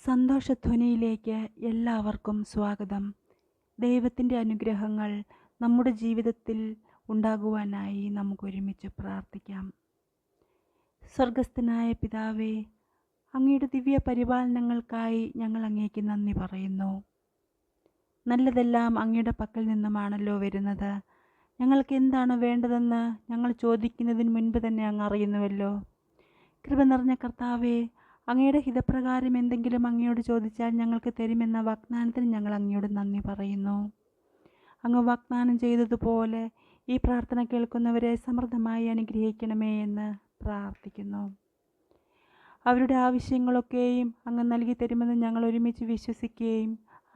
സന്തോഷധ്വനിയിലേക്ക് എല്ലാവർക്കും സ്വാഗതം. ദൈവത്തിൻ്റെ അനുഗ്രഹങ്ങൾ നമ്മുടെ ജീവിതത്തിൽ ഉണ്ടാകുവാനായി നമുക്കൊരുമിച്ച് പ്രാർത്ഥിക്കാം. സ്വർഗസ്ഥനായ പിതാവേ, അങ്ങയുടെ ദിവ്യ പരിപാലനങ്ങൾക്കായി ഞങ്ങൾ അങ്ങേക്ക് നന്ദി പറയുന്നു. നല്ലതെല്ലാം അങ്ങയുടെ പക്കൽ നിന്നുമാണല്ലോ വരുന്നത്. ഞങ്ങൾക്ക് എന്താണ് വേണ്ടതെന്ന് ഞങ്ങൾ ചോദിക്കുന്നതിന് മുൻപ് തന്നെ അങ്ങ് അറിയുന്നുവല്ലോ. കൃപ നിറഞ്ഞ കർത്താവേ, അങ്ങയുടെ ഹിതപ്രകാരം എന്തെങ്കിലും അങ്ങയോട് ചോദിച്ചാൽ ഞങ്ങൾക്ക് തരുമെന്ന വാഗ്ദാനത്തിന് ഞങ്ങൾ അങ്ങയോട് നന്ദി പറയുന്നു. അങ്ങ് വാഗ്ദാനം ചെയ്തതുപോലെ ഈ പ്രാർത്ഥന കേൾക്കുന്നവരെ സമൃദ്ധമായി അനുഗ്രഹിക്കണമേ എന്ന് പ്രാർത്ഥിക്കുന്നു. അവരുടെ ആവശ്യങ്ങളൊക്കെയും അങ്ങ് നൽകി തരുമെന്ന് ഞങ്ങൾ ഒരുമിച്ച് വിശ്വസിക്കുകയും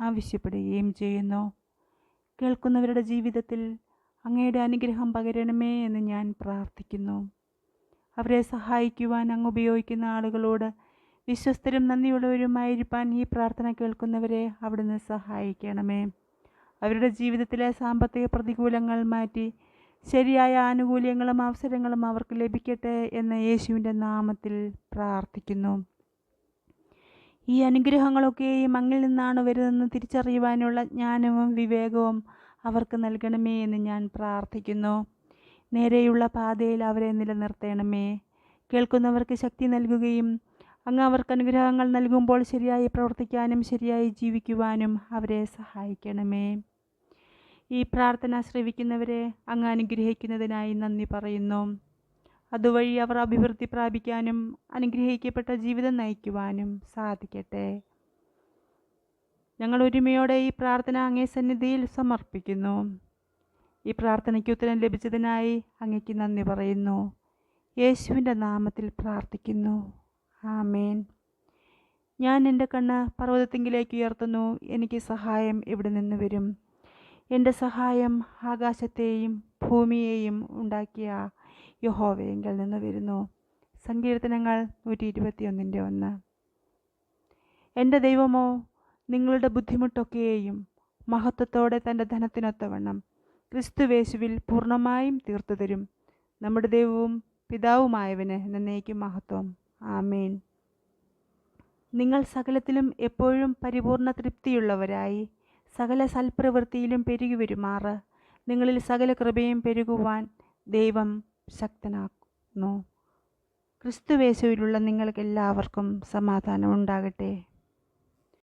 ആവശ്യപ്പെടുകയും ചെയ്യുന്നു. കേൾക്കുന്നവരുടെ ജീവിതത്തിൽ അങ്ങയുടെ അനുഗ്രഹം പകരണമേ എന്ന് ഞാൻ പ്രാർത്ഥിക്കുന്നു. അവരെ സഹായിക്കുവാൻ അങ്ങ് ഉപയോഗിക്കുന്ന ആളുകളോട് വിശ്വസ്തരും നന്ദിയുള്ളവരുമായിരിക്കാൻ ഈ പ്രാർത്ഥന കേൾക്കുന്നവരെ അവിടുന്ന് സഹായിക്കണമേ. അവരുടെ ജീവിതത്തിലെ സാമ്പത്തിക പ്രതികൂലങ്ങൾ മാറ്റി ശരിയായ ആനുകൂല്യങ്ങളും അവസരങ്ങളും അവർക്ക് ലഭിക്കട്ടെ എന്ന് യേശുവിൻ്റെ നാമത്തിൽ പ്രാർത്ഥിക്കുന്നു. ഈ അനുഗ്രഹങ്ങളൊക്കെയും അങ്ങിൽ നിന്നാണ് വരുന്നതെന്ന് തിരിച്ചറിയുവാനുള്ള ജ്ഞാനവും വിവേകവും അവർക്ക് നൽകണമേ എന്ന് ഞാൻ പ്രാർത്ഥിക്കുന്നു. നേരെയുള്ള പാതയിൽ അവരെ നിലനിർത്തണമേ. കേൾക്കുന്നവർക്ക് ശക്തി നൽകുകയും അങ്ങ് അവർക്ക് അനുഗ്രഹങ്ങൾ നൽകുമ്പോൾ ശരിയായി പ്രവർത്തിക്കാനും ശരിയായി ജീവിക്കുവാനും അവരെ സഹായിക്കണമേ. ഈ പ്രാർത്ഥന ശ്രവിക്കുന്നവരെ അങ്ങ് അനുഗ്രഹിക്കുന്നതിനായി നന്ദി പറയുന്നു. അതുവഴി അവർ അഭിവൃദ്ധി പ്രാപിക്കാനും അനുഗ്രഹിക്കപ്പെട്ട ജീവിതം നയിക്കുവാനും സാധിക്കട്ടെ. ഞങ്ങൾ ഒരുമയോടെ ഈ പ്രാർത്ഥന അങ്ങേ സന്നിധിയിൽ സമർപ്പിക്കുന്നു. ഈ പ്രാർത്ഥനയ്ക്ക് ഉത്തരം ലഭിച്ചതിനായി അങ്ങയ്ക്ക് നന്ദി പറയുന്നു. യേശുവിൻ്റെ നാമത്തിൽ പ്രാർത്ഥിക്കുന്നു. ആമേൻ. ഞാൻ എൻ്റെ കണ്ണ് പർവ്വതത്തിങ്കിലേക്ക് ഉയർത്തുന്നു. എനിക്ക് സഹായം എവിടെ നിന്ന് വരും? എൻ്റെ സഹായം ആകാശത്തെയും ഭൂമിയെയും ഉണ്ടാക്കിയ യഹോവയെങ്കിൽ നിന്ന് വരുന്നു. സങ്കീർത്തനങ്ങൾ 121:1. എൻ്റെ ദൈവമോ നിങ്ങളുടെ ബുദ്ധിമുട്ടൊക്കെയും മഹത്വത്തോടെ തൻ്റെ ധനത്തിനൊത്തവണ്ണം ക്രിസ്തുവേശുവിൽ പൂർണ്ണമായും തീർത്തു തരും. നമ്മുടെ ദൈവവും പിതാവുമായവന് എന്നേക്കും മഹത്വം. ആമേൻ. നിങ്ങൾ സകലത്തിലും എപ്പോഴും പരിപൂർണ തൃപ്തിയുള്ളവരായി സകല സൽപ്രവൃത്തിയിലും പെരുകി വരുമാറ് നിങ്ങളിൽ സകല കൃപയും പെരുകുവാൻ ദൈവം ശക്തനാക്കുന്നു. ക്രിസ്തുവേശുവിലുള്ള നിങ്ങൾക്ക് എല്ലാവർക്കും സമാധാനം ഉണ്ടാകട്ടെ.